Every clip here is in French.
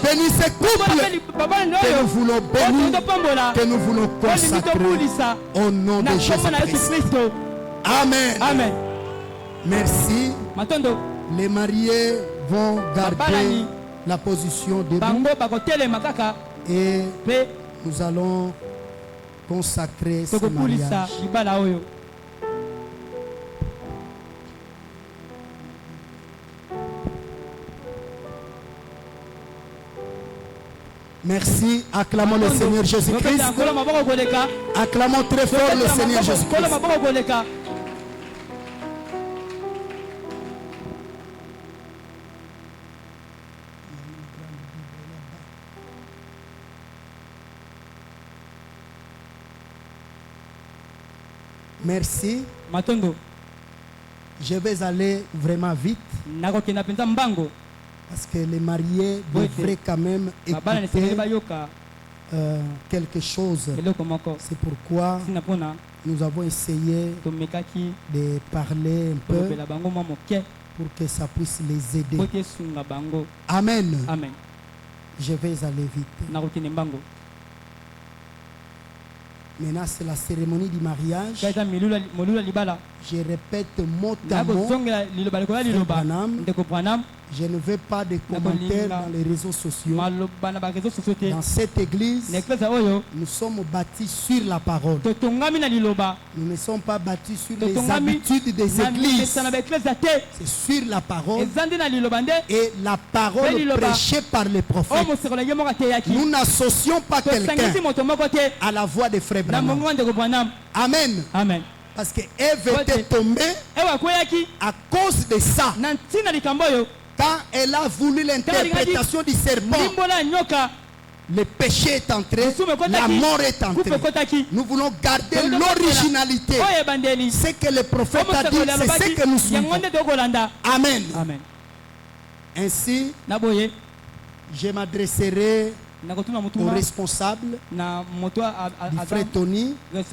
bénir ces couples que nous voulons bénir, que nous voulons consacrer au nom de Jésus-Christ. Amen. Amen. Merci. Les mariés vont garder la position debout et nous allons consacrer ce mariage. Merci. Acclamons le Seigneur Jésus-Christ. Acclamons très fort le Seigneur Jésus-Christ. Merci. Je vais aller vraiment vite. Parce que les mariés devraient quand même écouter quelque chose. C'est pourquoi nous avons essayé de parler un peu pour que ça puisse les aider. Amen. Amen. Je vais aller vite. Maintenant, c'est la cérémonie du mariage. Je répète mot à mot. Je ne veux pas de commentaires dans les réseaux sociaux. Dans cette église, nous sommes bâtis sur la parole. Nous ne sommes pas bâtis sur les habitudes des églises. C'est sur la parole et la parole prêchée par les prophètes. Nous n'associons pas quelqu'un à la voix des frères Branham. Amen. Amen. Parce que Ève était tombée à cause de ça. Quand elle a voulu l'interprétation du serpent, le péché est entré, la mort est entrée. Nous voulons garder l'originalité. Ce que le prophète a dit, c'est ce que nous suivons. Amen. Amen. Ainsi, je m'adresserai au responsable du frère Tony et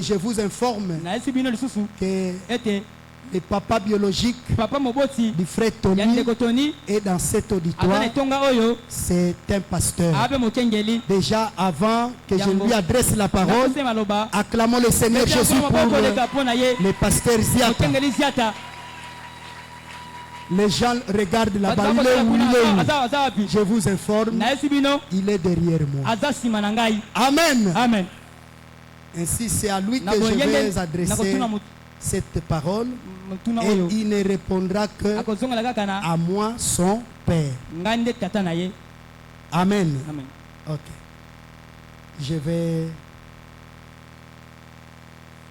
je vous informe que le papa biologique du frère Tony est dans cet auditoire. C'est un pasteur. Déjà avant que je lui adresse la parole, acclamons le Seigneur Jésus pour le pasteur Ziata. Les gens regardent là-bas. Il est où? Je vous informe, il est derrière moi. Amen. Amen. Ainsi, c'est à lui que je vais adresser cette parole. Et il ne répondra que à moi, son Père. Amen. Ok. Je vais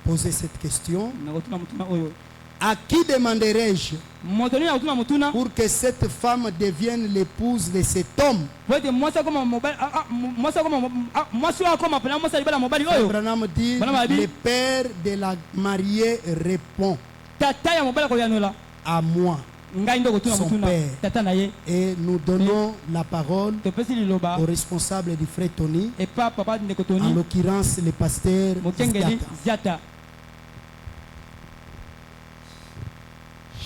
poser cette question. À qui demanderai-je pour que cette femme devienne l'épouse de cet homme? Branham dit, le père de la mariée répond à moi, son père. Et nous donnons la parole au responsable du frère Tony, en l'occurrence le pasteur Ziata.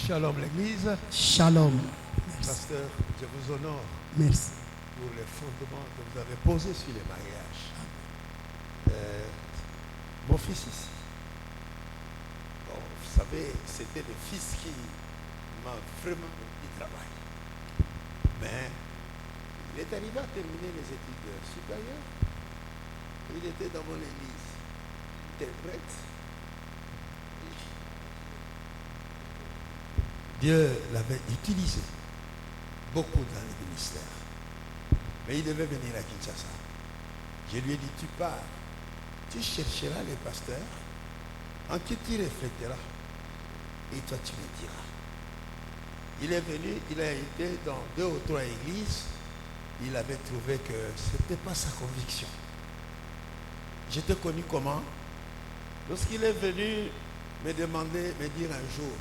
Shalom l'église. Shalom. Merci. Pasteur, je vous honore. Merci. Pour les fondements que vous avez posés sur les mariages. Mon fils ici. Bon, vous savez, c'était le fils qui m'a vraiment du travail. Mais il est arrivé à terminer les études supérieures. Il était dans mon église. Interprète. Dieu l'avait utilisé beaucoup dans le ministère. Mais il devait venir à Kinshasa. Je lui ai dit, tu pars, tu chercheras les pasteurs, en qui tu réfléchiras, et toi tu me diras. Il est venu, il a été dans 2 ou 3 églises, il avait trouvé que ce n'était pas sa conviction. J'étais connu comment? Lorsqu'il est venu me demander, me dire un jour,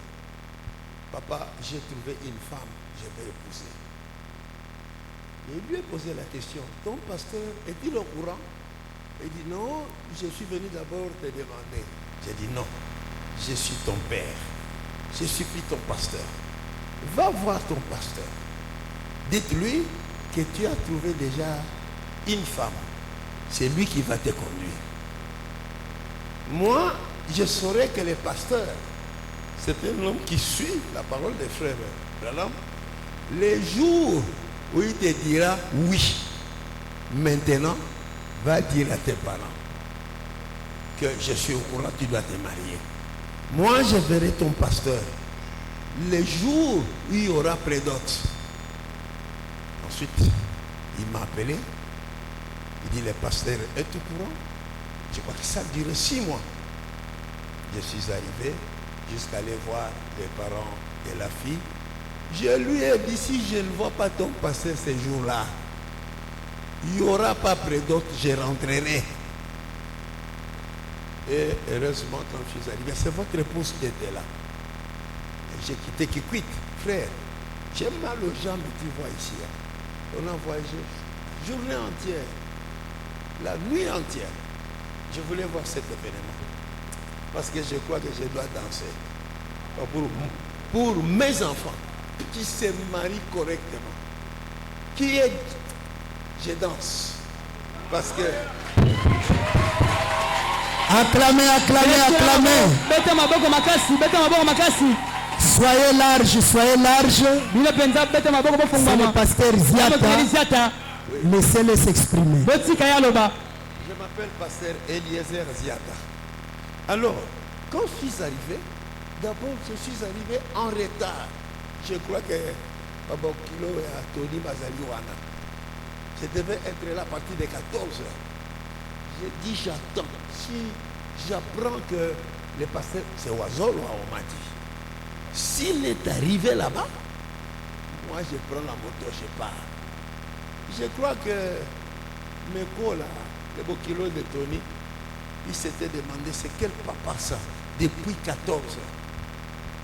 papa, j'ai trouvé une femme, je vais épouser. Et il lui a posé la question, ton pasteur est-il au courant? Il dit non, je suis venu d'abord te demander. J'ai dit non, je suis ton père, je suis plus ton pasteur. Va voir ton pasteur. Dites-lui que tu as trouvé déjà une femme, c'est lui qui va te conduire. Moi, je saurais que le pasteur, c'est un homme qui suit la parole des frères. Les jours où il te dira oui, maintenant, va dire à tes parents que je suis au courant, tu dois te marier. Moi, je verrai ton pasteur les jours où il y aura prédote. Ensuite, il m'a appelé. Il dit, le pasteur est au courant. Je crois que ça a duré 6 mois. Je suis arrivé jusqu'à aller voir les parents de la fille. Je lui ai dit, si je ne vois pas ton pasteur ces jours-là, il n'y aura pas prédote, je rentrerai. Et heureusement, quand je suis arrivé, c'est votre épouse qui était là. J'ai quitté Kikwit, frère. J'ai mal aux jambes, tu vois ici. On a voyagé journée entière, la nuit entière. Je voulais voir cet événement. Parce que je crois que je dois danser. Pour mes enfants qui se marient correctement. Qui est... Je danse. Parce que... Acclamez, acclamez, acclamez. Soyez large, soyez large. C'est le pasteur Ziata. Laissez-le s'exprimer. Je m'appelle pasteur Eliezer Ziata. Alors, quand je suis arrivé, d'abord je suis arrivé en retard. Je crois que Baba Kilo et Tony Mazaliwana. Je devais être là à partir de 14 heures. J'ai dit j'attends. Si j'apprends que le pasteur, c'est Oazol ou on m'a dit. S'il est arrivé là-bas, moi je prends la moto, je pars. Je crois que mes là, le beau kilo de Tony, il s'était demandé c'est quel papa ça, depuis 14 heures.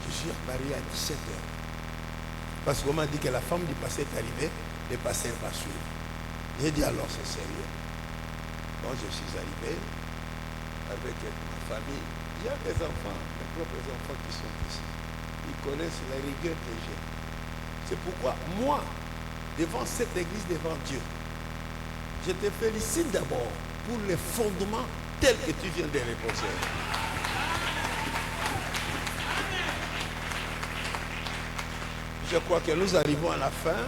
Je suis marié à 17 heures. Parce qu'on m'a dit que la femme du pasteur est arrivée, le pasteur va suivre. J'ai dit alors c'est sérieux. Quand je suis arrivé avec ma famille, il y a des enfants, mes propres enfants qui sont ici. Ils connaissent la rigueur que j'ai. C'est pourquoi moi, devant cette église, devant Dieu, je te félicite d'abord pour les fondements tels que tu viens de les poser. Je crois que nous arrivons à la fin.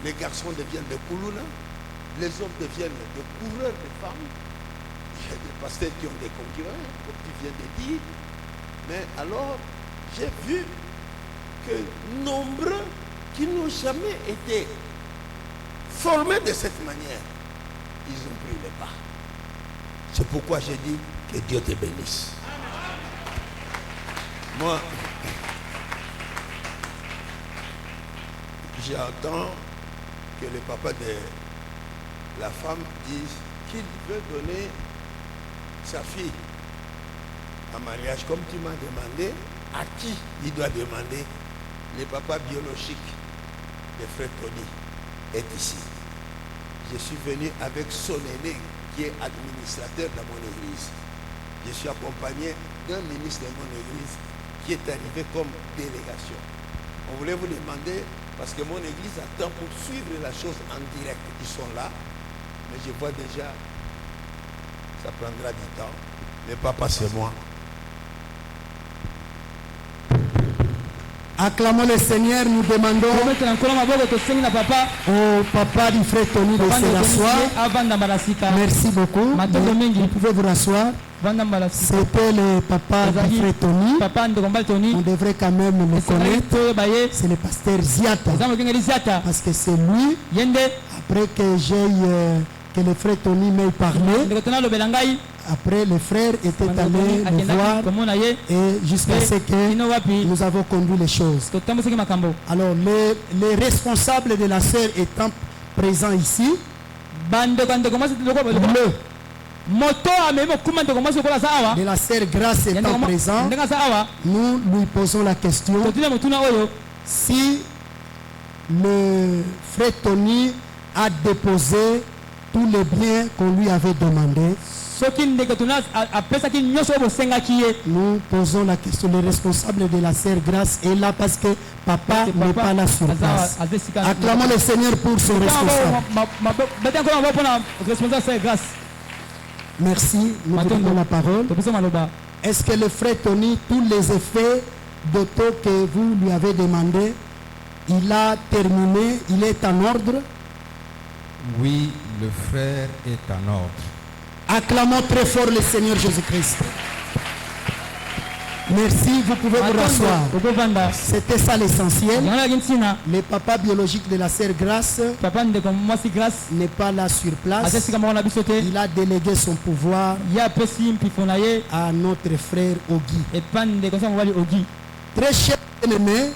Les garçons deviennent des koulouna. Les hommes deviennent des coureurs de femmes. Il y a des pasteurs qui ont des concurrents, comme tu viens de dire. Mais alors, j'ai vu que nombreux qui n'ont jamais été formés de cette manière, ils ont pris le pas. C'est pourquoi j'ai dit que Dieu te bénisse. Moi, j'entends que le papa de la femme dise qu'il veut donner sa fille en mariage. Comme tu m'as demandé, à qui il doit demander? Le papa biologique de frère Tony est ici. Je suis venu avec son aîné qui est administrateur de mon église. Je suis accompagné d'un ministre de mon église qui est arrivé comme délégation. On voulait vous demander, parce que mon église attend pour suivre la chose en direct. Ils sont là, mais je vois déjà, ça prendra du temps. Le papa, c'est moi. Acclamons le Seigneur, nous demandons au papa du frère Tony de se rasseoir. Merci beaucoup. Vous pouvez vous rasseoir. C'était le papa du frère Tony. On devrait quand même le connaître. C'est le pasteur Ziata. Parce que c'est lui, après que le frère Tony m'ait parlé, après, le frère était allé le voir et jusqu'à ce que nous avons conduit les choses. Alors, les responsables de la sœur étant présents ici, de la sœur Grâce étant présent, nous lui posons la question si le frère Tony a déposé tous les biens qu'on lui avait demandé Nous posons la question, le responsable de la sœur Grâce est là parce que papa n'est pas là sur place. Acclamons le Seigneur pour son responsable. Merci, nous vous donnons la parole. Est-ce que le frère Tony, tous les effets d'auto que vous lui avez demandé, il a terminé, il est en ordre? Oui, le frère est en ordre. Acclamons très fort le Seigneur Jésus-Christ. Merci, vous pouvez vous rasseoir. C'était ça l'essentiel. Le papa biologique de la sœur Grâce n'est pas là sur place. Il a délégué son pouvoir à notre frère Ogi. Très cher aimé,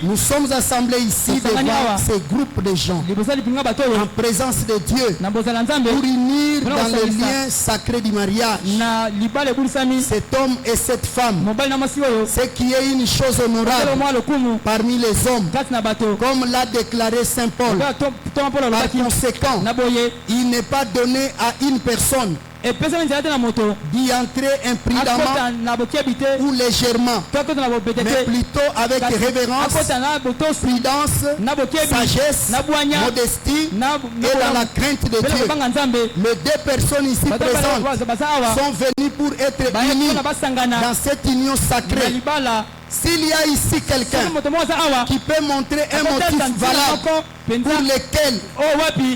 nous sommes assemblés ici devant ces groupes de gens en présence de Dieu pour unir dans le lien sacré du mariage cet homme et cette femme, ce qui est une chose honorable parmi les hommes, comme l'a déclaré Saint Paul. Par conséquent, il n'est pas donné à une personne d'y entrer imprudemment ou légèrement, mais plutôt avec révérence, prudence, sagesse, modestie et dans la crainte de Dieu. Les deux personnes ici présentes sont venues pour être unies dans cette union sacrée. S'il y a ici quelqu'un qui peut montrer un motif valable pour lequel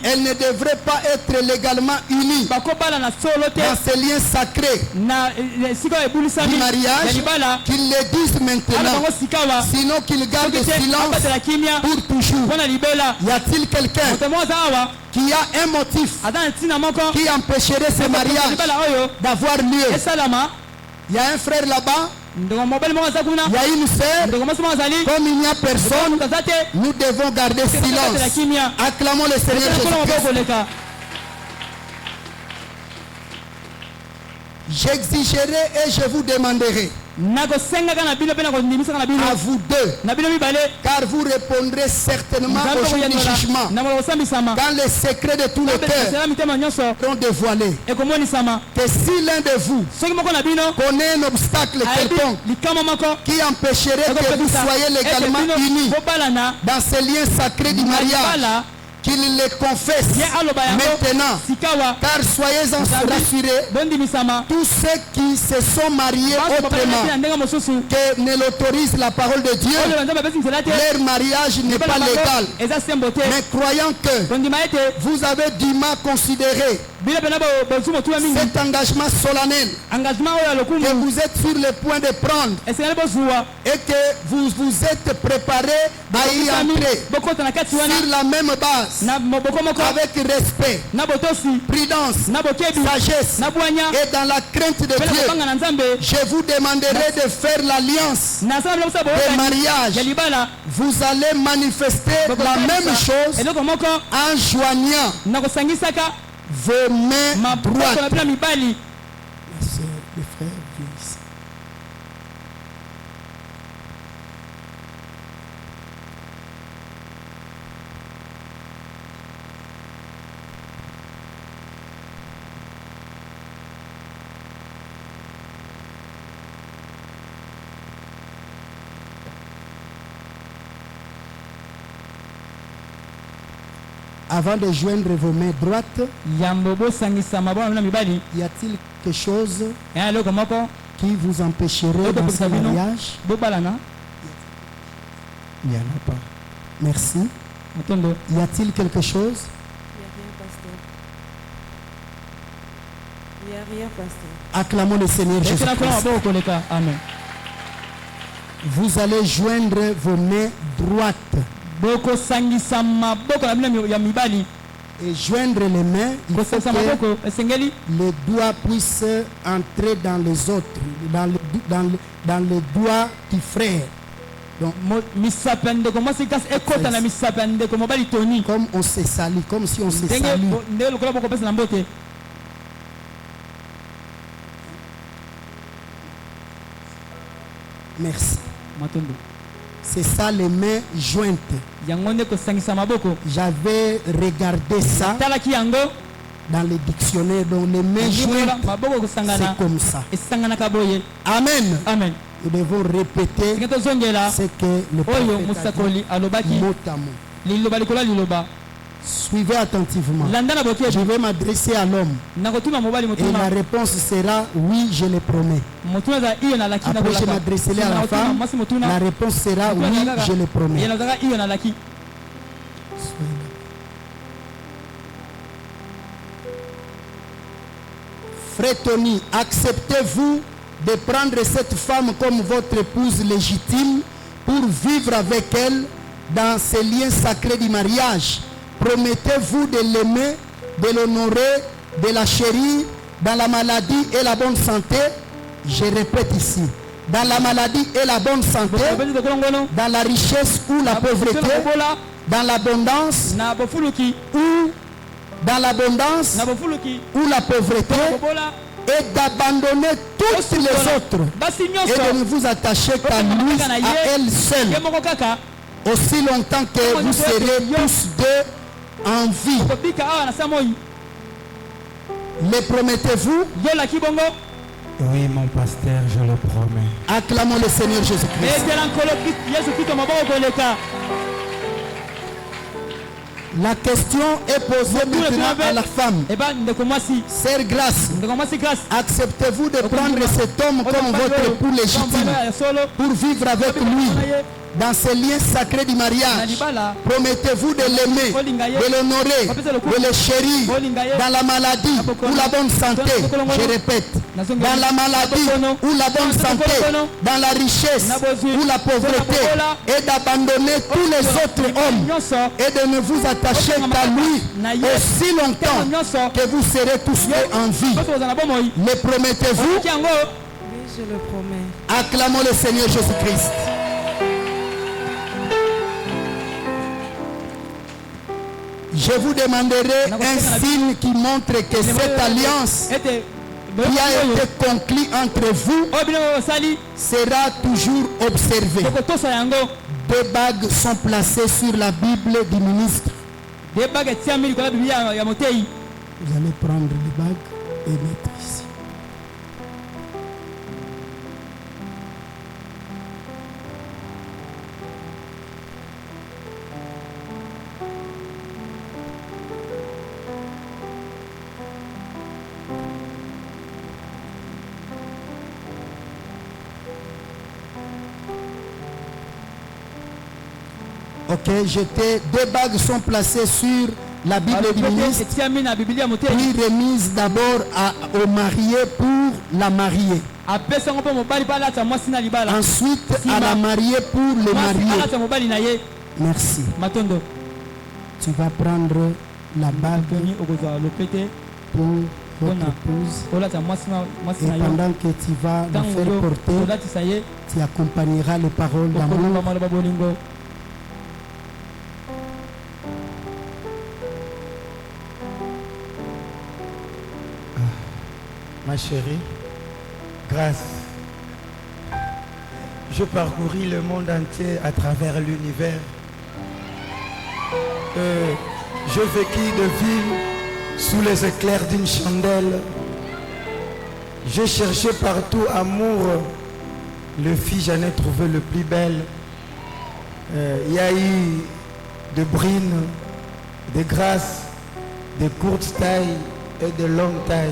elle ne devrait pas être légalement unie dans ces liens sacrés du mariage, qu'il le dise maintenant, sinon qu'il garde silence pour toujours. Y a-t-il quelqu'un qui a un motif qui empêcherait ce mariage d'avoir lieu? Il y a un frère là-bas. Il y a une sœur. Comme il n'y a personne, nous devons garder silence. Acclamons le Seigneur Jésus-Christ. J'exigerai et je vous demanderai à vous deux, car vous répondrez certainement au jour du jugement, quand les secrets de tout le cœur seront dévoilés, que si l'un de vous connaît un obstacle quelconque qui empêcherait que vous soyez légalement unis dans ces liens sacrés du mariage, qu'il les confesse maintenant, car soyez-en rassurés, tous ceux qui se sont mariés autrement que ne l'autorise la parole de Dieu, leur mariage n'est pas légal. Mais croyant que vous avez dûment considéré cet engagement solennel que vous êtes sur le point de prendre et que vous vous êtes préparé à y entrer sur la même base, avec respect, prudence, sagesse et dans la crainte de Dieu, je vous demanderai de faire l'alliance de mariage. Vous allez manifester la même chose en joignant vos mains droites. La sœur, le frère, viens ici. Avant de joindre vos mains droites, y a-t-il quelque chose qui vous empêcherait dans ce mariage? Il n'y en a pas. Merci. Y a-t-il quelque chose? Il n'y a rien, pasteur. Acclamons le Seigneur Jésus-Christ. Amen. Vous allez joindre vos mains droites. Et joindre les mains, il faut que les doigts puissent entrer dans les autres, dans les doigts du frère. Donc, comme on se salue, comme si on se salue. Merci. C'est ça, les mains jointes. J'avais regardé ça dans les dictionnaires, dans les mains jointes, c'est comme ça. Amen. Amen. Nous devons répéter ce que le prophète a dit mot à mot. Suivez attentivement. Je vais m'adresser à l'homme. Et la réponse sera oui, je le promets. Après, je m'adresserai à la femme. La réponse sera oui, je le promets. Frère Tony, acceptez-vous de prendre cette femme comme votre épouse légitime pour vivre avec elle dans ces liens sacrés du mariage? Promettez-vous de l'aimer, de l'honorer, de la chérir dans la maladie et la bonne santé? Je répète ici, dans la maladie et la bonne santé, dans la richesse ou la pauvreté, dans l'abondance ou dans l'abondance ou la pauvreté, et d'abandonner toutes les autres et de ne vous attacher qu'à lui, à elle seule, aussi longtemps que vous serez tous deux en vie. Le promettez-vous? Oui, mon pasteur, je le promets. Acclamons le Seigneur Jésus-Christ. La question est posée maintenant à la femme. Sœur Grâce, acceptez-vous de prendre cet homme comme votre époux légitime pour vivre avec lui dans ces liens sacrés du mariage? Promettez-vous de l'aimer, de l'honorer, de le chérir dans la maladie ou la bonne santé? Je répète, dans la maladie ou la bonne santé, dans la richesse ou la pauvreté, et d'abandonner tous les autres hommes et de ne vous attacher qu'à lui aussi longtemps que vous serez tous en vie. Le promettez-vous? Oui, je le promets. Acclamons le Seigneur Jésus-Christ. Je vous demanderai un signe qui montre que cette alliance qui a été conclue entre vous sera toujours observée. 2 bagues sont placées sur la Bible du ministre. Vous allez prendre les bagues et mettre ici. Ok, 2 bagues sont placées sur la Bible du ministre, puis remise d'abord au marié pour la mariée. Ensuite à la mariée pour le marié. Merci. Tu vas prendre la bague pour votre épouse. Et pendant que tu vas la faire porter, tu accompagneras les paroles d'amour. Ma chérie, grâce. Je parcouris le monde entier à travers l'univers. Je vécus de ville sous les éclairs d'une chandelle. J'ai cherché partout amour. Le fille, j'en ai trouvé le plus belle. Il y a eu de brines, de grâces, de courtes tailles et de longues tailles.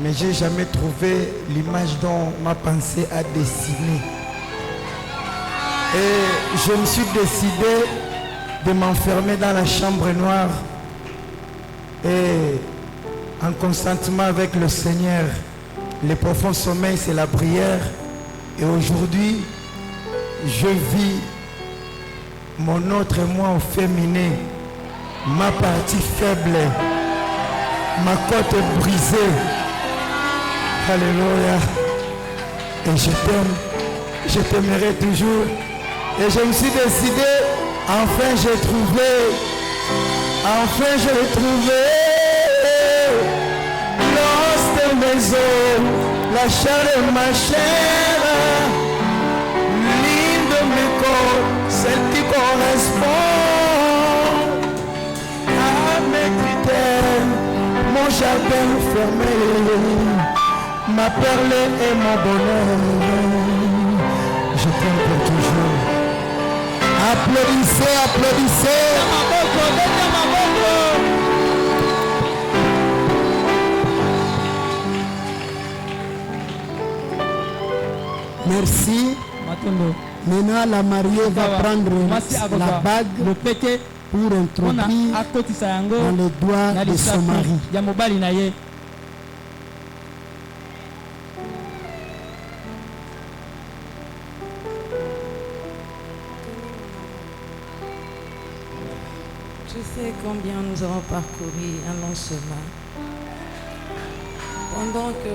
Mais j'ai jamais trouvé l'image dont ma pensée a dessiné. Et je me suis décidé de m'enfermer dans la chambre noire. Et en consentement avec le Seigneur, le profond sommeil, c'est la prière. Et aujourd'hui, je vis mon autre moi au féminin, ma partie faible, ma côte brisée. Alléluia. Et je t'aime, je t'aimerai toujours. Et je me suis décidé, enfin j'ai trouvé, l'os de mes os, la chair de ma chair, l'île de mes corps, celle qui correspond à mes critères. jardin fermé, ma perle et mon bonheur. Je t'aime pour toujours. Applaudissez, applaudissez. Merci. Maintenant, la mariée va prendre la bague pour introduire dans le doigt de son mari. Je sais combien nous avons parcouru un long chemin. Pendant que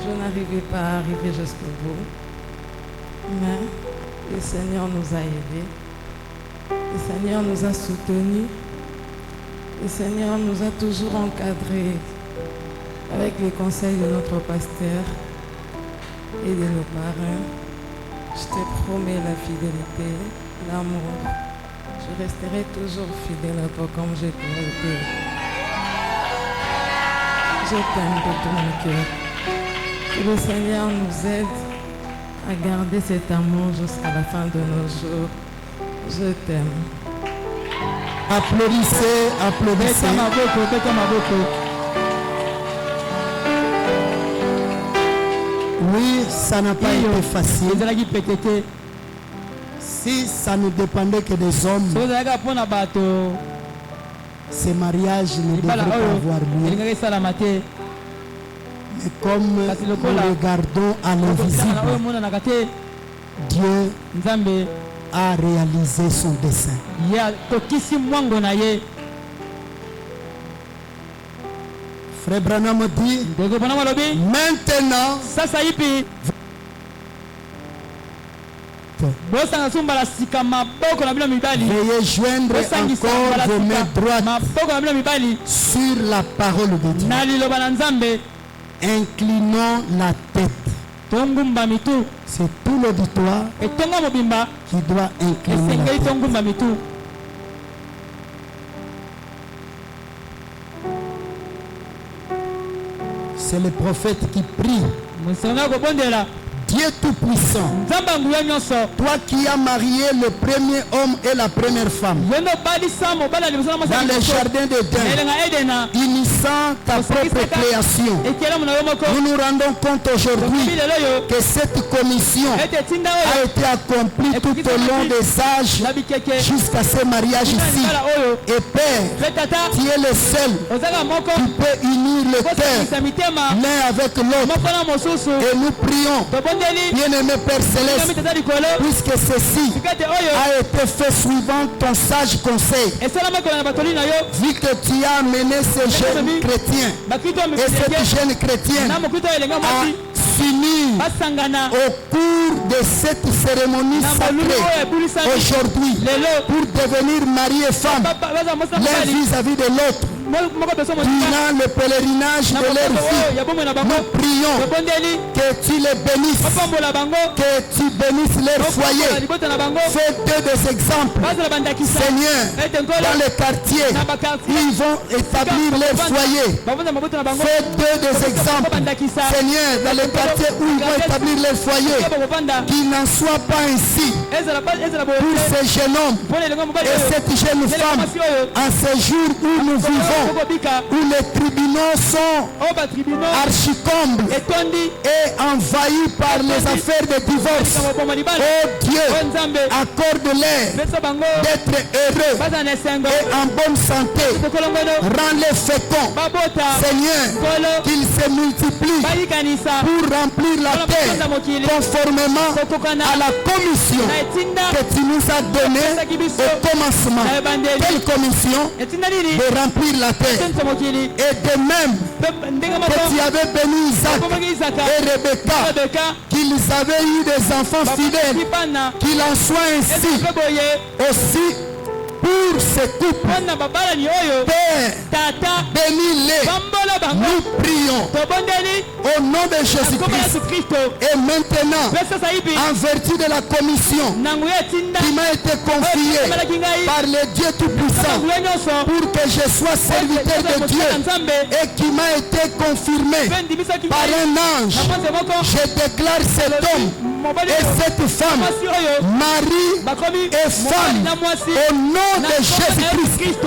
je n'arrivais pas à arriver jusqu'au bout. Mais le Seigneur nous a aidés. Le Seigneur nous a soutenus. Le Seigneur nous a toujours encadrés avec les conseils de notre pasteur et de nos parrains. Je te promets la fidélité, l'amour. Je resterai toujours fidèle à toi comme j'ai toujours été. Je t'aime de tout mon cœur. Que le Seigneur nous aide à garder cet amour jusqu'à la fin de nos jours. Je t'aime. Applaudissez, applaudissez. Oui, ça n'a pas été facile. Si ça ne dépendait que des hommes, ces mariages ne devraient pas avoir lieu. Mais comme nous regardons à l'invisible, Dieu a réalisé son dessein. Frère Branham dit, maintenant, veuillez joindre encore vos mains droites sur la parole de Dieu. Inclinons la tête. C'est tout l'auditoire qui doit incliner la tête. C'est le prophète qui prie. Dieu Tout-Puissant, toi qui as marié le premier homme et la première femme dans le jardin d'Éden, unissant ta propre création, nous nous rendons compte aujourd'hui que cette commission a été accomplie tout au long des âges jusqu'à ce mariage ici. Et Père, tu es le seul qui peut unir le cœur l'un avec l'autre. Et nous prions, bien-aimé Père Céleste, puisque ceci a été fait suivant ton sage conseil, vu que tu as amené ces jeunes chrétiens et cette jeune chrétienne à s'unir au cours de cette cérémonie sacrée aujourd'hui pour devenir mari et femme l'un vis-à-vis de l'autre. Durant le pèlerinage de leur vie, nous prions que tu les bénisses, que tu bénisses leur foyer. Fais deux des exemples, Seigneur, dans les quartiers où ils vont établir leur foyer. Fais deux des exemples, Seigneur, dans les quartiers où ils vont établir leur foyer. Qu'il n'en soit pas ainsi pour ces jeunes hommes et cette jeune femme en ce jour où nous vivons, où les tribunaux sont archicombles et envahis par les affaires de divorce. Oh Dieu, accorde-leur d'être heureux et en bonne santé. Rends-les féconds, Seigneur, qu'ils se multiplient pour remplir la terre conformément à la commission que tu nous as donnée au commencement. Quelle commission? De remplir la terre. Et de même que tu avais béni Isaac et Rebecca, qu'ils avaient eu des enfants fidèles, qu'il en soit ainsi aussi pour ce couple. Père, bénis-les. Nous prions au nom de Jésus-Christ. Et maintenant, en vertu de la commission qui m'a été confiée par le Dieu Tout-Puissant pour que je sois serviteur de Dieu et qui m'a été confirmé par un ange, je déclare cet homme et cette femme, mari et femme, au nom de Jésus-Christ.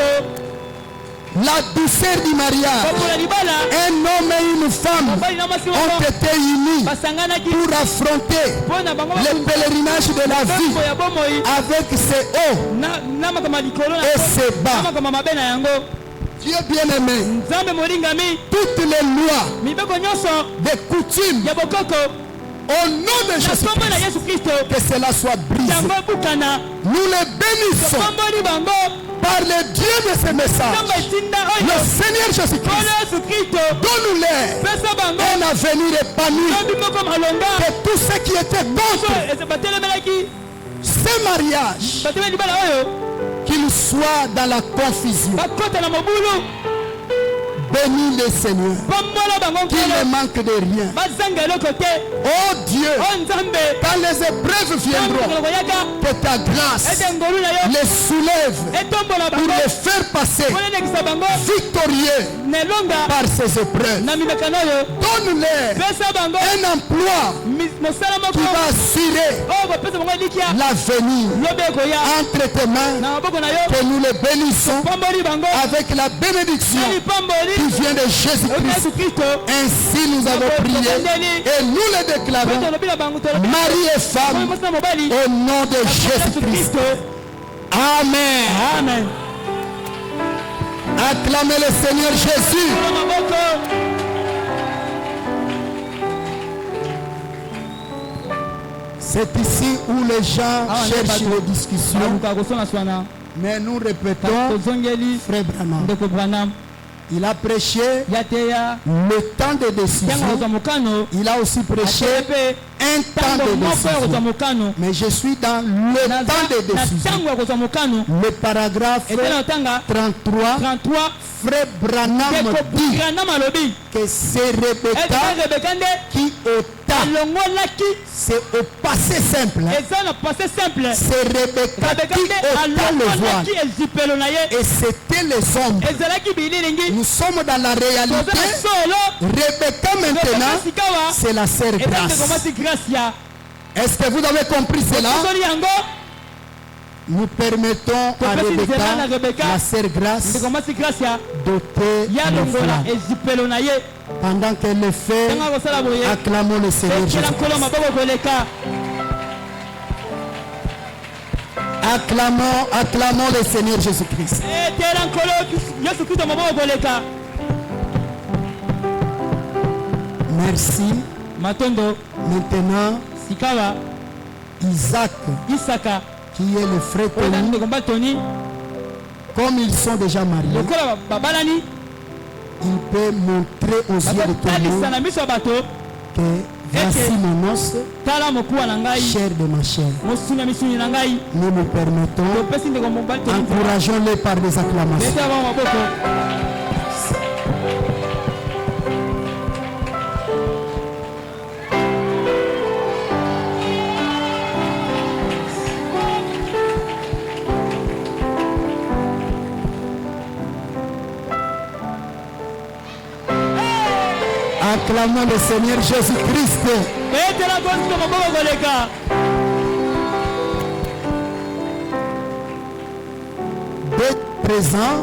La douceur du mariage, un homme et une femme ont été unis pour affronter le pèlerinage de la vie avec ses hauts et ses bas. Dieu bien-aimé, toutes les lois des coutumes au nom de Jésus-Christ, que cela soit brisé. Nous les bénissons par le Dieu de ce message. Le Seigneur Jésus-Christ, donne-nous-les un avenir épanoui. Que tous ceux qui étaient contre ce mariage, qu'ils soient dans la confusion. Bénis le Seigneur, qu'il ne manque de rien. Oh Dieu, quand les épreuves viendront, que ta grâce les soulève pour les faire passer victorieux par ces épreuves. Donne-les un emploi qui va assurer l'avenir entre tes mains, que nous les bénissons avec la bénédiction qui vient de Jésus-Christ. Ainsi nous avons prié et nous le déclarons, mari et femme, au nom de Jésus-Christ. Amen. Amen. Acclamez le Seigneur Jésus. C'est ici où les gens cherchent les discussions. Mais nous répétons, Frère Branham, il a prêché le temps de décision. Il a aussi prêché un temps de décision. Mais je suis dans le temps de décision. Le paragraphe 33, Frère Branham dit que c'est Rebecca qui ôta. C'est au passé simple. C'est Rebecca qui ôta le voile. Et c'était les hommes. Nous sommes dans la réalité. Rebecca maintenant, c'est la sœur Grâce. Est-ce que vous avez compris cela? Nous permettons à Rebecca, la sœur Grâce, d'ôter le voile. Pendant qu'elle le fait, acclamons le Seigneur Jésus-Christ. Acclamons le Seigneur Jésus-Christ. Merci. Maintenant, Isaac, qui est le frère Tony, comme ils sont déjà mariés, il peut montrer aux yeux de tout le monde que voici mon os, chair de ma chair. Nous nous permettons, encourageons-les par des acclamations. Acclamons le Seigneur Jésus-Christ. Dès présent,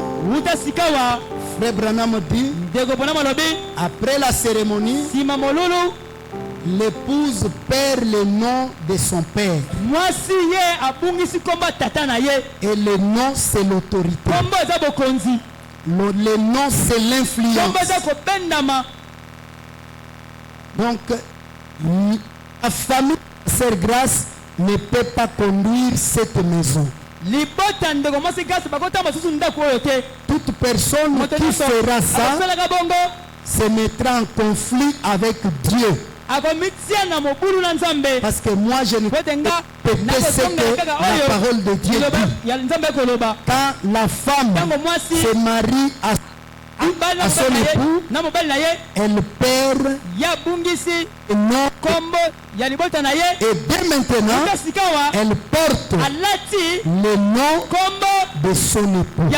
Frère Branham dit, après la cérémonie, l'épouse perd le nom de son père. Et le nom, c'est l'autorité. Le nom, c'est l'influence. Donc, la famille de Sœur Grâce ne peut pas conduire cette maison. Toute personne qui fera ça se mettra en conflit avec Dieu. Parce que moi je ne peux pas péter ce que la parole de Dieu dit. Quand la femme se marie à son époux, elle perd le nom. Et dès maintenant, elle porte le nom de son époux.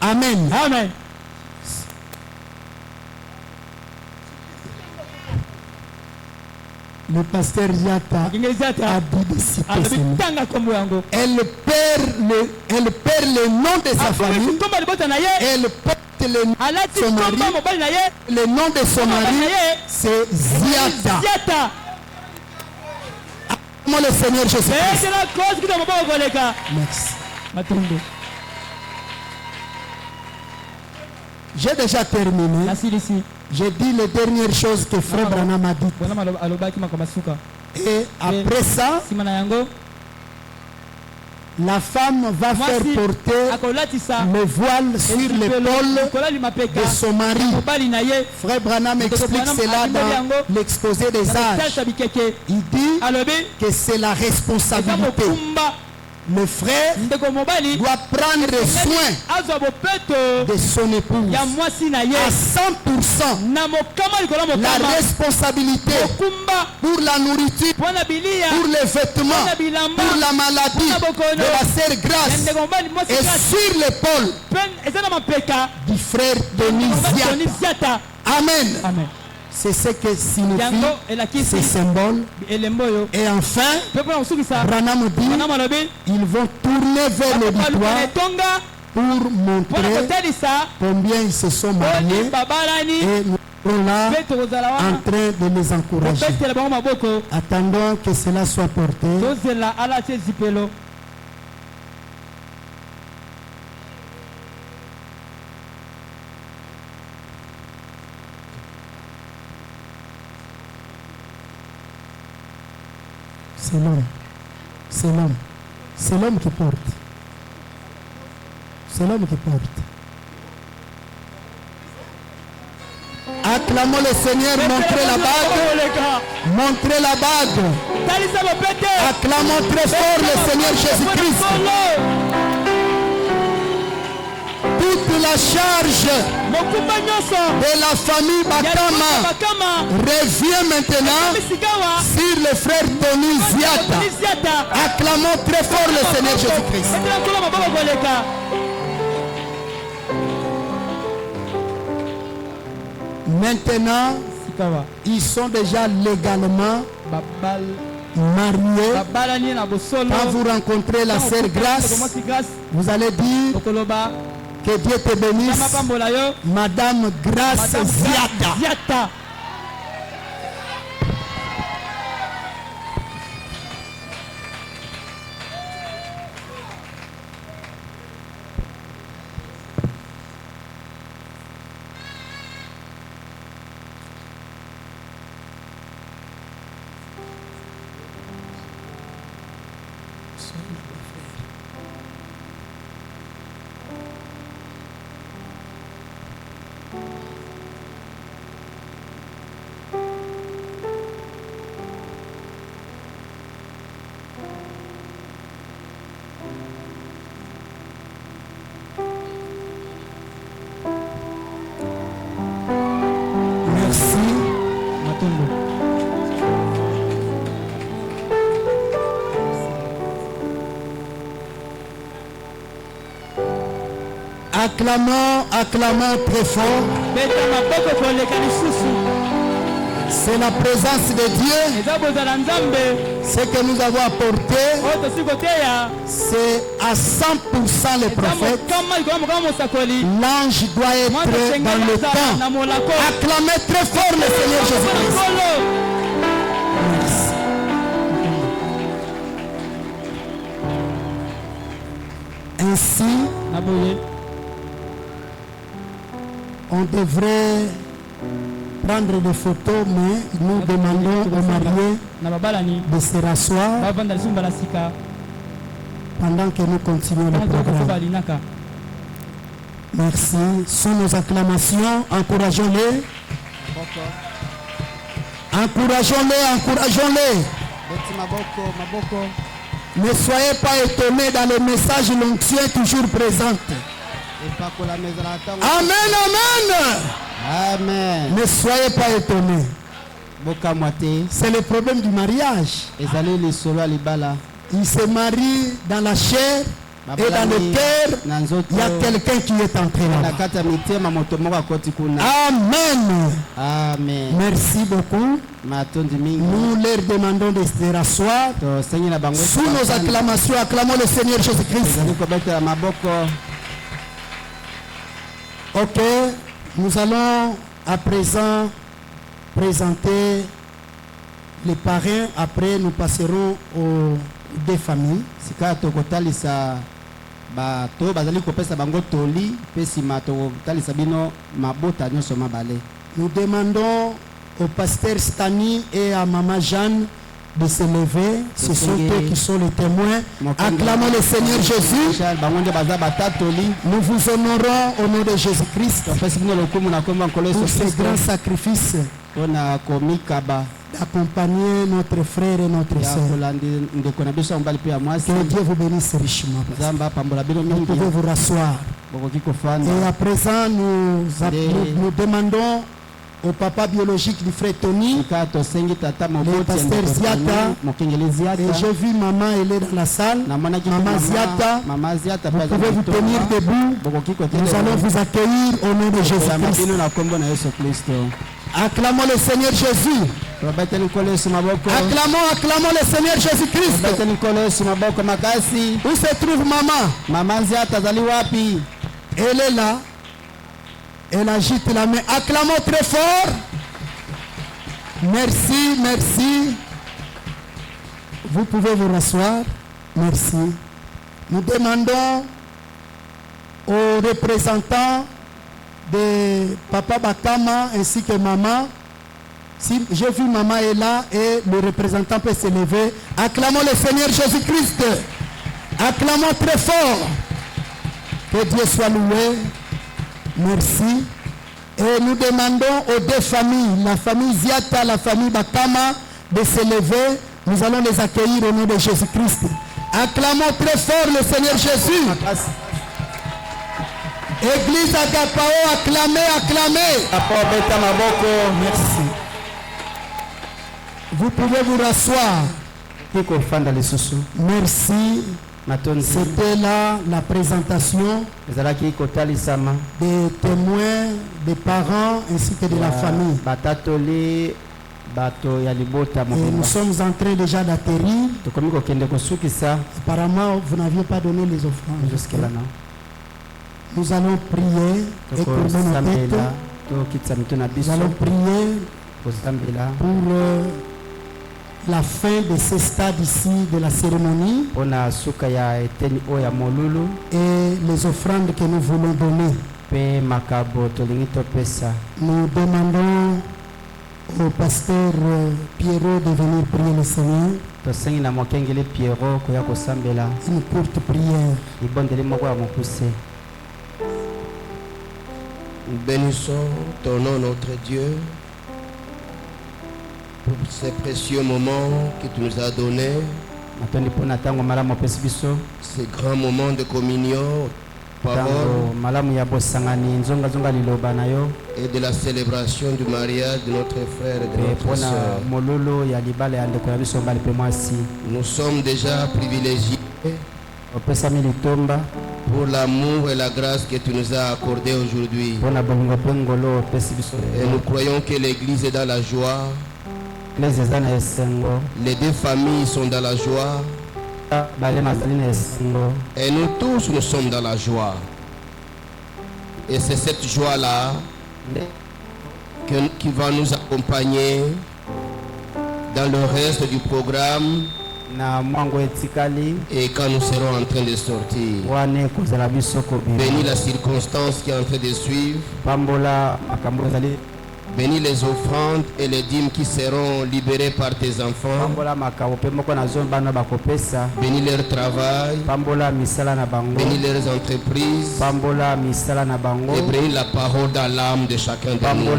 Amen. Amen. Le pasteur Yata a dit elle perd le nom de sa famille. Elle porte le nom de son mari. Le nom de son mari, c'est Ziata. Moi, le Seigneur Jésus-Christ. Merci. J'ai déjà terminé. J'ai dit les dernières choses que Frère Branham a dites. Et après ça, la femme va faire porter le voile sur l'épaule de son mari. Frère Branham explique cela dans l'exposé des âges. Il dit que c'est la responsabilité. Le frère doit prendre soin de son épouse à 100%. La responsabilité pour la nourriture, pour les vêtements, pour la maladie de la sœur Grâce est sur l'épaule du frère Denisiata. Amen. Amen. C'est ce que signifie ces symboles. Et enfin, Branham dit, ils vont tourner vers l'auditoire pour montrer combien ils se sont mariés. Et nous sommes là en train de les encourager. Attendons que cela soit porté. C'est l'homme. C'est l'homme. C'est l'homme qui porte. C'est l'homme qui porte. Acclamons le Seigneur, montrez la bague. Montrez la bague. Acclamons très fort le Seigneur Jésus-Christ. Toute la charge de la famille Bakama revient maintenant sur le frère Tony Ziata. Acclamons très fort le Seigneur Jésus-Christ. Maintenant, ils sont déjà légalement mariés. Quand vous rencontrez la sœur Grâce, vous allez dire que Dieu te bénisse, Madame Grâce Ziata. Acclamons très fort. C'est la présence de Dieu. Ce que nous avons apporté, c'est à 100% les prophètes. L'ange doit être dans le temps. Acclamez très fort le Seigneur Jésus-Christ. Merci. Ainsi, on devrait prendre des photos, mais nous demandons aux mariés de se rasseoir pendant que nous continuons le programme. Merci. Sous nos acclamations, encourageons-les. Encourageons-les, encourageons-les. Ne soyez pas étonnés dans les messages, l'onction est toujours présente. Amen, amen. Amen. Ne soyez pas étonnés. C'est le problème du mariage. Il se marie dans la chair et dans le cœur. Il y a quelqu'un qui est entré là. Amen. Amen. Merci beaucoup. Nous leur demandons de se rasseoir. Sous nos acclamations, acclamons le Seigneur Jésus-Christ. Ok, nous allons à présent présenter les parrains. Après, nous passerons aux deux familles. Nous demandons au pasteur Stani et à Maman Jeanne de se lever. Ce sont eux qui sont les témoins. Acclamons le Seigneur Jésus. Nous vous honorons au nom de Jésus-Christ pour ce grand sacrifice d'accompagner notre frère et notre soeur. Que Dieu vous bénisse richement. Vous pouvez vous rasseoir. Et à présent, nous demandons au papa biologique du frère Tony, le pasteur Ziata, et j'ai vu maman, elle est dans la salle, maman Ziata, vous pouvez vous tenir debout, nous allons vous accueillir au nom de Jésus-Christ. Acclamons le Seigneur Jésus. Acclamons le Seigneur Jésus-Christ. Où se trouve maman? Elle est là. Elle agite la main. Acclamons très fort. Merci, merci. Vous pouvez vous rasseoir. Merci. Nous demandons aux représentants de Papa Bakama ainsi que maman. Si j'ai vu maman est là et le représentant peut se lever. Acclamons le Seigneur Jésus-Christ. Acclamons très fort. Que Dieu soit loué. Merci. Et nous demandons aux deux familles, la famille Ziata, la famille Bakama, de se lever. Nous allons les accueillir au nom de Jésus-Christ. Acclamons très fort le Seigneur Jésus. Église Agapao, acclamez, acclamez. Merci. Vous pouvez vous rasseoir. Merci. C'était là la présentation des témoins, des parents ainsi que de la famille. Et nous sommes en train déjà d'atterrir. Apparemment, vous n'aviez pas donné les offrandes jusque-là. Nous allons prier et tourner nos têtes. Nous allons prier pour la fin de ce stade ici de la cérémonie et les offrandes que nous voulons donner. Nous demandons au pasteur Pierrot de venir prier le Seigneur. Une courte prière. Nous bénissons ton nom, notre Dieu, pour ces précieux moments que tu nous as donnés, ces grands moments de communion, parole et de la célébration du mariage de notre frère et de notre soeur. Nous sommes déjà privilégiés pour l'amour et la grâce que tu nous as accordé aujourd'hui. Et nous croyons que l'Église est dans la joie. Les deux familles sont dans la joie. Et nous tous, nous sommes dans la joie. Et c'est cette joie-là qui va nous accompagner dans le reste du programme. Et quand nous serons en train de sortir, bénis la circonstance qui est en train de suivre. Bénis les offrandes et les dîmes qui seront libérées par tes enfants. Bénis leur travail. Bénis leurs entreprises. Et bénis la parole dans l'âme de chacun de nous.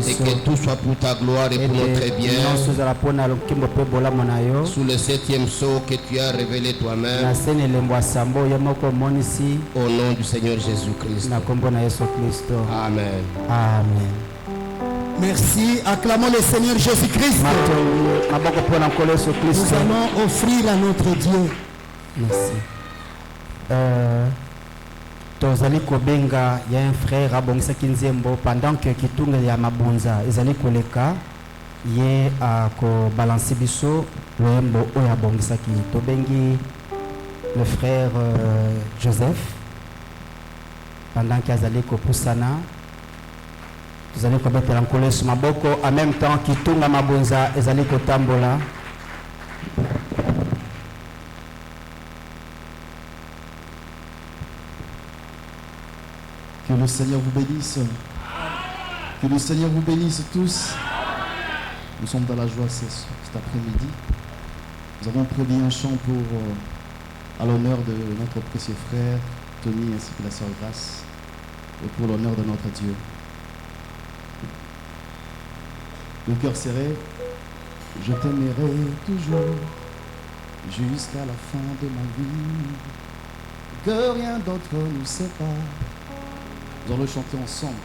Et que tout soit pour ta gloire et pour notre bien. Sous le 7e sceau que tu as révélé toi-même. Au nom du Seigneur Jésus-Christ. Amen. Amen. Merci. Acclamons le Seigneur Jésus-Christ. Nous allons offrir à notre Dieu. Merci. Tozali kobenga ya un frère abongisa kinzembo pendant que kitunga ya mabonza ezali koleka ye ko balancer biso loyembo oyo abongisa ki tobengi le frère Joseph pendant qu'azali kopusana tozali kobetela nkolo Yesu maboko en même temps kitunga mabonza ezali kotambola. Que le Seigneur vous bénisse. Que le Seigneur vous bénisse tous. Nous sommes dans la joie cet après-midi. Nous avons produit un chant pour à l'honneur de notre précieux frère Tony ainsi que la sœur Grace et pour l'honneur de notre Dieu. Le cœur serré, je t'aimerai toujours jusqu'à la fin de ma vie. Que rien d'autre nous sépare. Nous allons le chanter ensemble.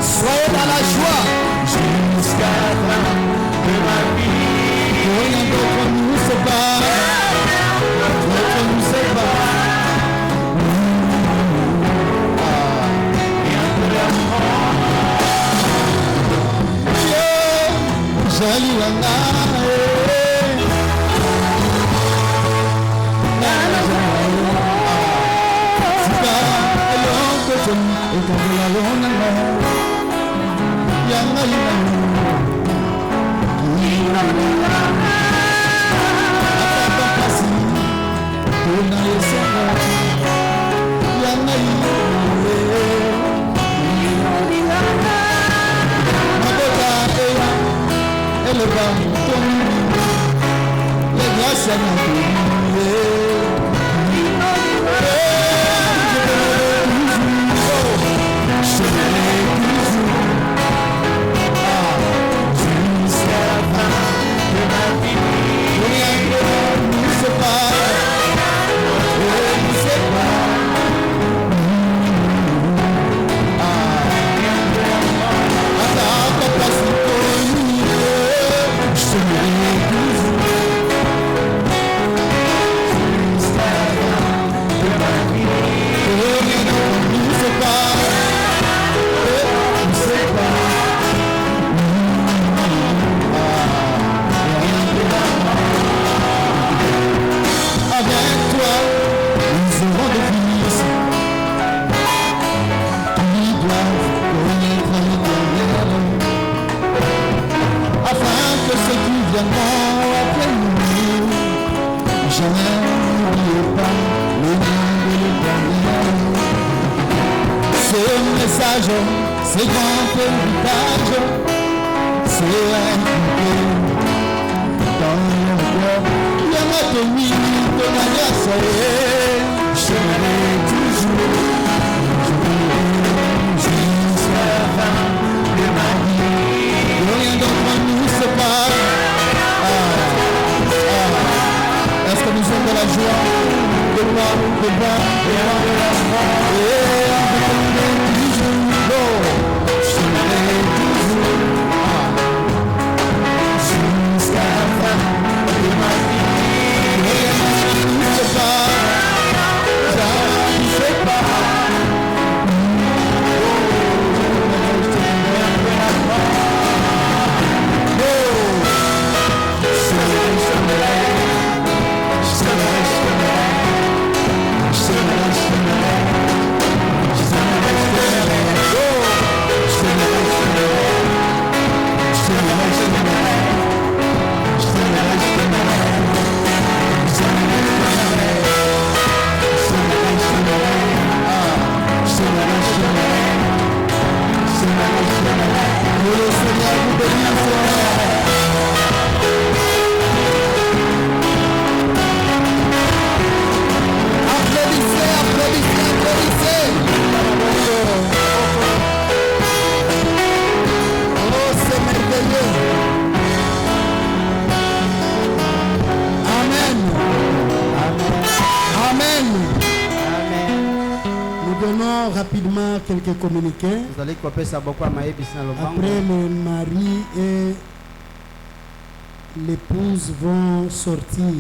Soyez dans la joie jusqu'à la fin de ma vie. Rien d'autre nous sépare. D'autre nous sépare. Rien que l'amour. Jali wanga. C'est grand héritage, c'est inculqué dans mon cœur. L'anatomie de la grâce, je l'ai toujours, jusqu'à la fin de ma vie. Rien d'autre nous sépare. Est-ce que nous sommes dans la joie de voir, de voir, de la joie rapidement quelques communiqués. Après, le mari et l'épouse vont sortir.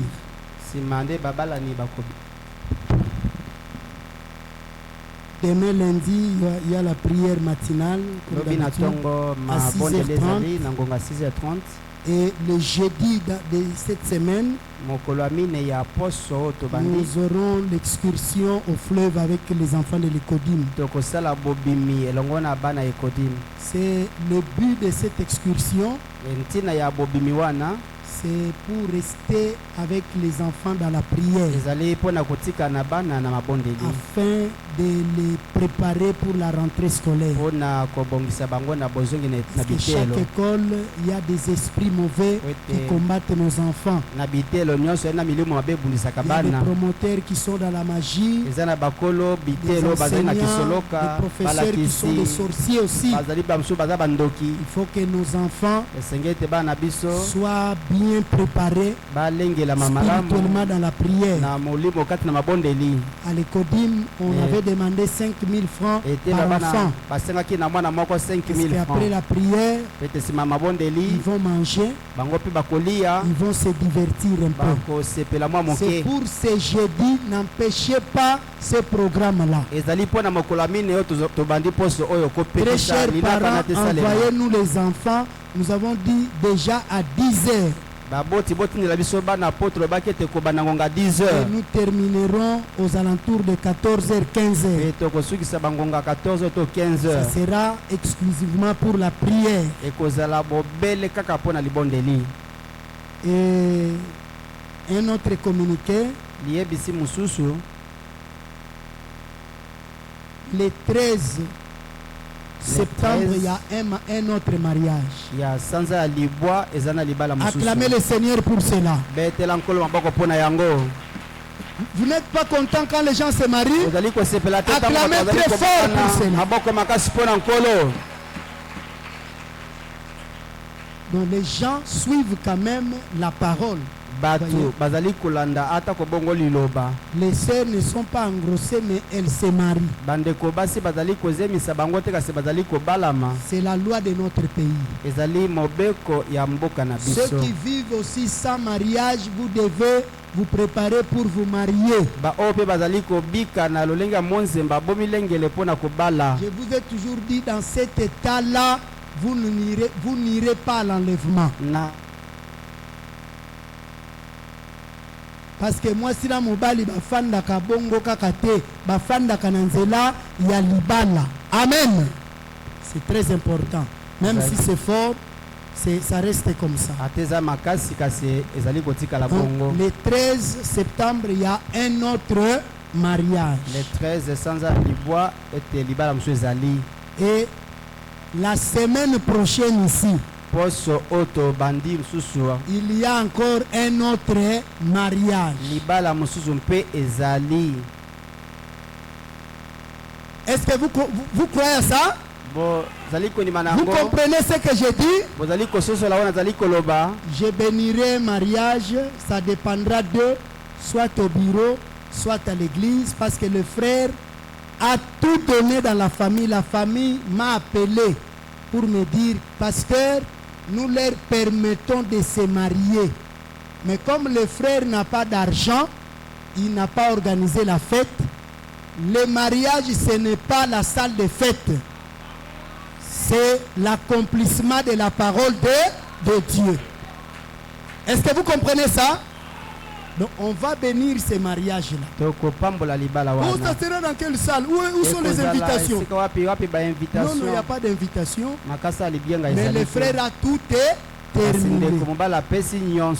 Demain lundi, il y a la prière matinale à 6h30. Et le jeudi de cette semaine, nous aurons l'excursion au fleuve avec les enfants de l'Ecodim. C'est le but de cette excursion. C'est pour rester avec les enfants dans la prière, afin de les préparer pour la rentrée scolaire. Parce que chaque école, il y a des esprits mauvais qui combattent nos enfants. Il y a des promoteurs qui sont dans la magie, des enseignants, des professeurs qui sont des sorciers aussi. Il faut que nos enfants soient bien bien préparés spirituellement dans la prière. À l'Ecodim, on avait demandé 5 000 francs par enfant. Parce qu'après la prière, ils vont manger, ils vont se divertir un peu. C'est pour ce jeudi, n'empêchez pas ce programme-là. Très chers parents, envoyez-nous les enfants. Nous avons dit déjà à 10 heures. Et nous terminerons aux alentours de 14h, 15h. Ça sera exclusivement pour la prière. Et un autre communiqué. Le 13 septembre, il y a un autre mariage. Acclamez le Seigneur pour cela. Vous n'êtes pas content quand les gens se marient? Acclamez très fort pour cela. Donc les gens suivent quand même la parole. Les sœurs ne sont pas engrossées, mais elles se marient. C'est la loi de notre pays. Ceux qui vivent aussi sans mariage, vous devez vous préparer pour vous marier. Je vous ai toujours dit, dans cet état-là, vous n'irez pas à l'enlèvement. Parce que moi, si la mobali bafanda ka bongo kakate, bafanda kananzela ya libala. Amen. C'est très important. Même si c'est fort, ça reste comme ça. Donc, le 13 septembre, il y a un autre mariage. Le 13 sans libois et libala monsieur Zali. Et la semaine prochaine ici, il y a encore un autre mariage. Est-ce que vous croyez à ça? Vous comprenez ce que je dis? Je bénirai mariage, ça dépendra de soit au bureau, soit à l'église, parce que le frère a tout donné dans la famille. La famille m'a appelé pour me dire, pasteur, nous leur permettons de se marier. Mais comme le frère n'a pas d'argent, il n'a pas organisé la fête. Le mariage, ce n'est pas la salle de fête. C'est l'accomplissement de la parole de Dieu. Est-ce que vous comprenez ça? Donc on va bénir ces mariages-là. Où ça sera dans quelle salle? Où sont les invitations? Non, il n'y a pas d'invitation. Mais le frère a tout terminé.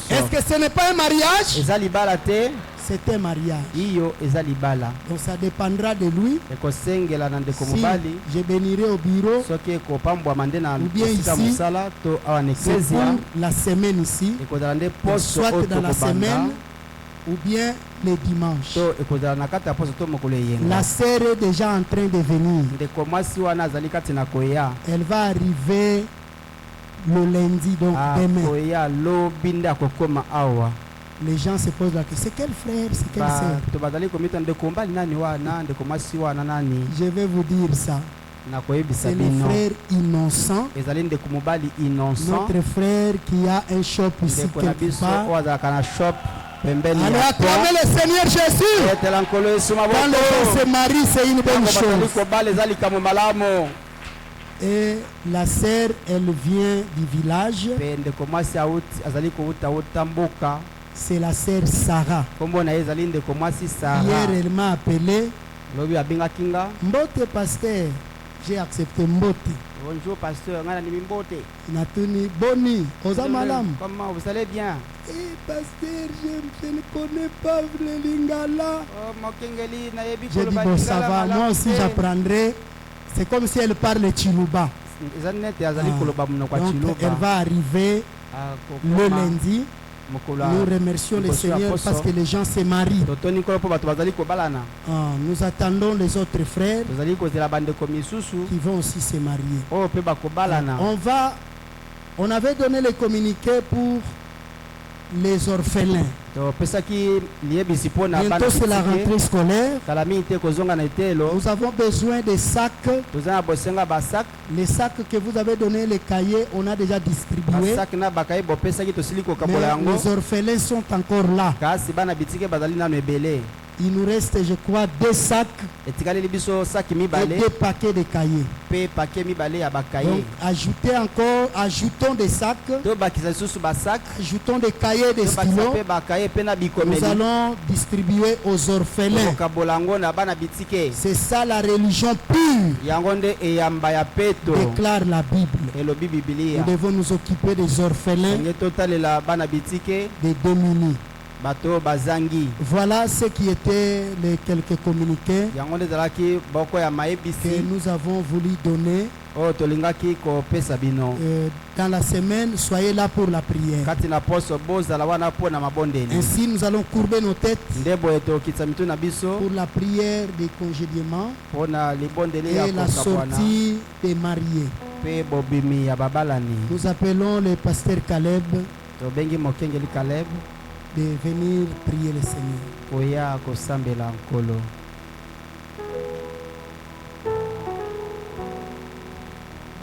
Est-ce que ce n'est pas un mariage? C'est un mariage. Donc ça dépendra de lui. Si je bénirai au bureau, ou bien ici, c'est pour la semaine ici, soit dans la semaine, ou bien les dimanches. La sœur est déjà en train de venir. Elle va arriver le lundi, donc demain. Les gens se posent la question, c'est quel frère, c'est quelle sœur? Je vais vous dire ça. C'est le frère innocent. Notre frère qui a un shop ici quelque part. Alors acclamez le Seigneur Jésus. Quand les gens se marient, c'est une bonne chose. Et la sœur, elle vient du village. C'est la sœur Sarah. Hier, elle m'a appelé. Mbote pasteur, j'ai accepté Mbote. Bonjour pasteur, Natuni Boni, Oza Malam. Comment vous allez bien? Eh pasteur, je ne connais pas le Lingala. J'ai dit bon ça va, moi aussi j'apprendrai. C'est comme si elle parle Chiluba. Donc elle va arriver le lundi. Nous remercions le Seigneur parce que les gens se marient. Nous attendons les autres frères qui vont aussi se marier. On avait donné le communiqué pour les orphelins. Bientôt c'est la rentrée scolaire. Nous avons besoin des sacs. Les sacs que vous avez donnés, les cahiers, on a déjà distribué. Mais les orphelins sont encore là. Il nous reste, je crois, 2 sacs et 2 paquets de cahiers. Donc, ajoutons des sacs, ajoutons des cahiers, des stylos. Nous allons distribuer aux orphelins. C'est ça la religion pure, déclare la Bible. Nous devons nous occuper des orphelins, des démunis. Voilà ce qui étaient les quelques communiqués que nous avons voulu donner. Dans la semaine, soyez là pour la prière. Ainsi, nous allons courber nos têtes pour la prière des congédiements et la sortie des mariés. Nous appelons le pasteur Caleb de venir prier le Seigneur.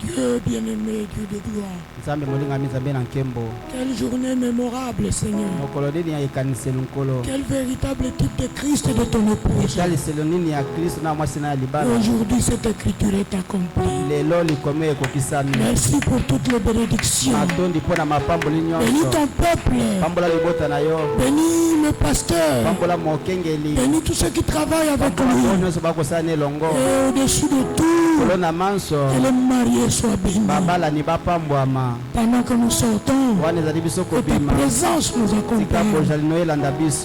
Dieu bien-aimé, Dieu de gloire. Quelle journée mémorable, Seigneur. Quel véritable type de Christ et de ton épouse. Aujourd'hui, cette écriture est accomplie. Merci pour toutes les bénédictions. Bénis ton peuple. Bénis le pasteur. Bénis tous ceux qui travaillent avec lui. Et au-dessus de tout, que les mariés soient bénis. Pendant que nous sortons, que ta présence nous accompagne.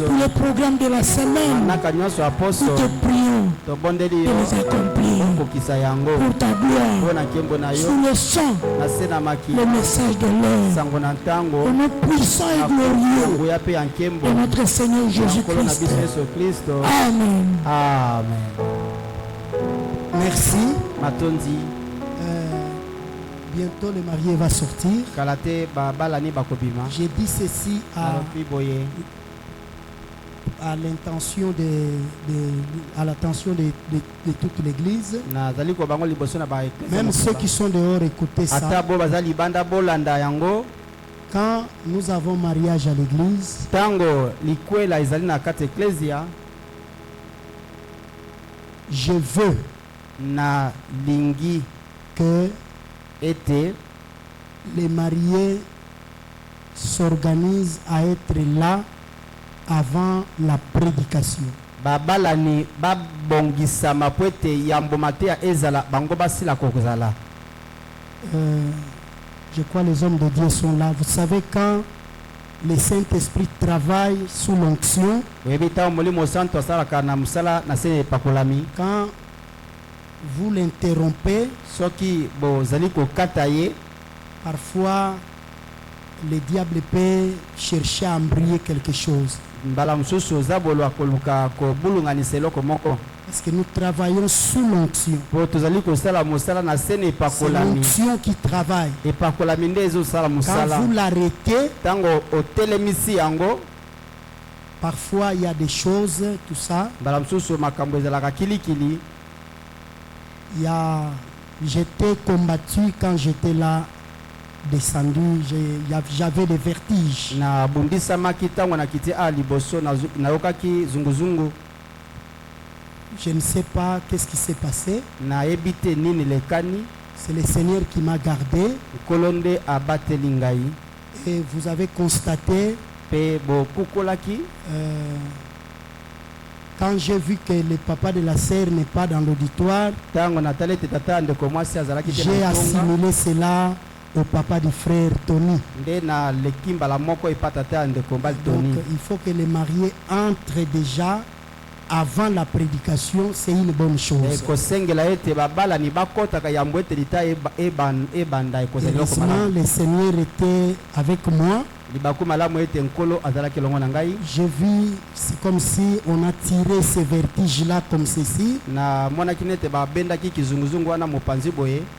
Tous les programmes de la semaine, nous te prions de les accomplir pour ta gloire. Sous le sang, le message de l'heure, au nom puissant et glorieux de notre Seigneur Jésus-Christ. Amen. Amen. Merci. Bientôt le marié va sortir. J'ai dit ceci à l'intention à l'attention de toute l'église. Même ceux qui sont dehors, écoutez ça. Quand nous avons mariage à l'église, je veux que les mariés s'organisent à être là avant la prédication. Je crois que les hommes de Dieu sont là. Vous savez, quand le Saint-Esprit travaille sous l'onction, quand vous l'interrompez, parfois le diable peut chercher à embrayer quelque chose. Parce que nous travaillons sous l'onction. C'est l'onction qui travaille. Quand vous l'arrêtez, parfois il y a des choses, tout ça. J'étais combattu quand j'étais là, descendu, j'avais des vertiges. Je ne sais pas qu'est-ce qui s'est passé. C'est le Seigneur qui m'a gardé. Et vous avez constaté, quand j'ai vu que le papa de la sœur n'est pas dans l'auditoire, j'ai assimilé cela au papa du frère Tony. Donc il faut que les mariés entrent déjà avant la prédication, c'est une bonne chose. Heureusement, le Seigneur était avec moi. Je vis, c'est comme si on a tiré ces vertiges-là comme ceci.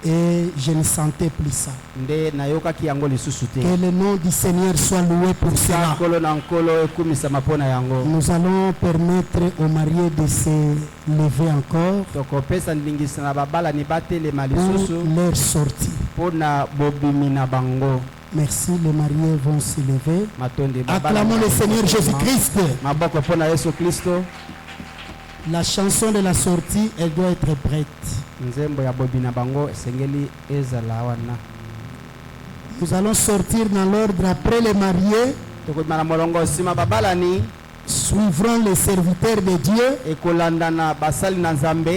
Et je ne sentais plus ça. Que le nom du Seigneur soit loué pour cela. Nous allons permettre aux mariés de se lever encore pour leur sortie. Merci, les mariés vont se lever. Acclamons le Seigneur Jésus-Christ. La chanson de la sortie, elle doit être prête. Nous allons sortir dans l'ordre après les mariés. Suivront les serviteurs de Dieu.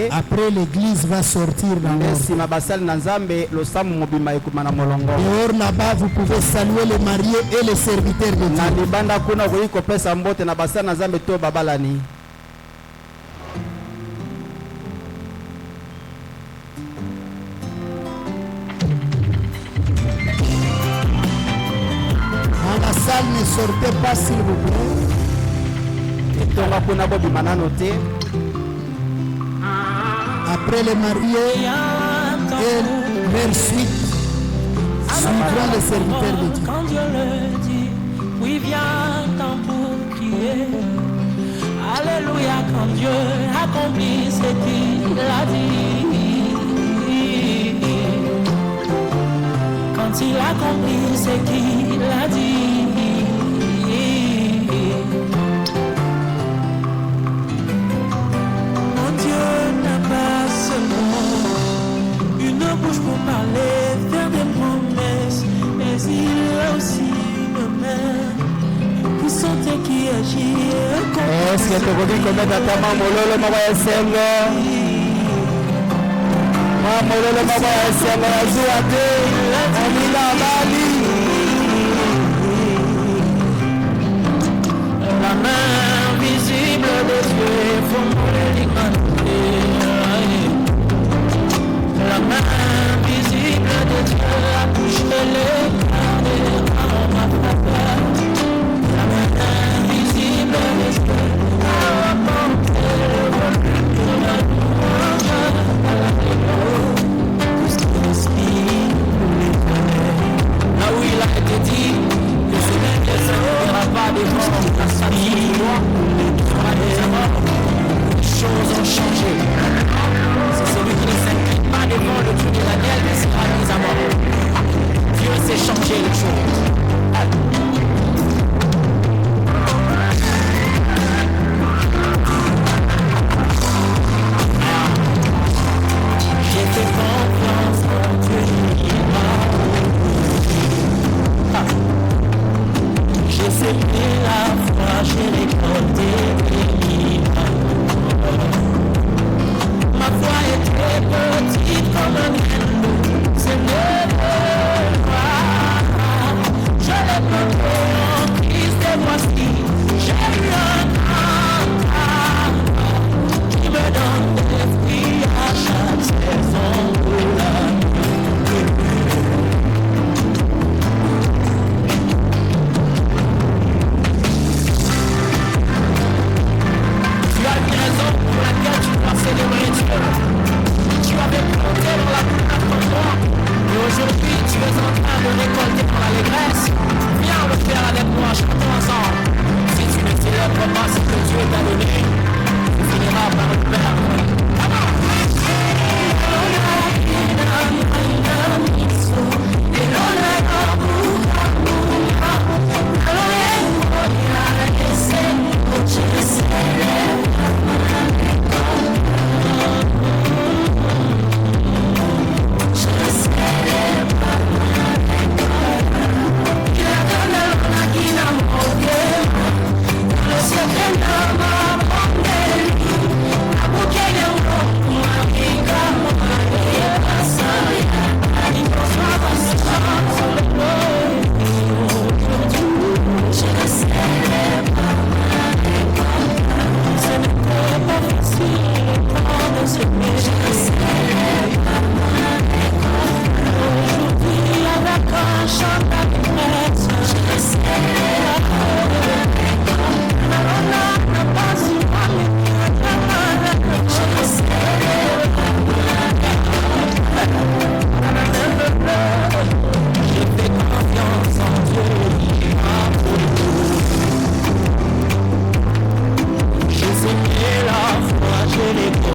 Après, l'église va sortir dans l'ordre. Dehors là-bas, vous pouvez saluer les mariés et les serviteurs de Dieu. Dans la salle, ne sortez pas s'il vous plaît. Après les mariés et leur suite suivront les serviteurs de Dieu. Quand Dieu le dit, oui, viens temps pour crier. Alléluia, quand Dieu accomplit ce qu'il a dit. Quand il accomplit ce qu'il a dit. Pour parler, faire des promesses, mais il a aussi une main puissante qui agit. Est-ce que tu veux dire comment ta maman mololo mama yasenga? Maman mololo mama yasenga azuate, amila bali. La main visible des yeux formule l'humanité. La main visible de Dieu a touché les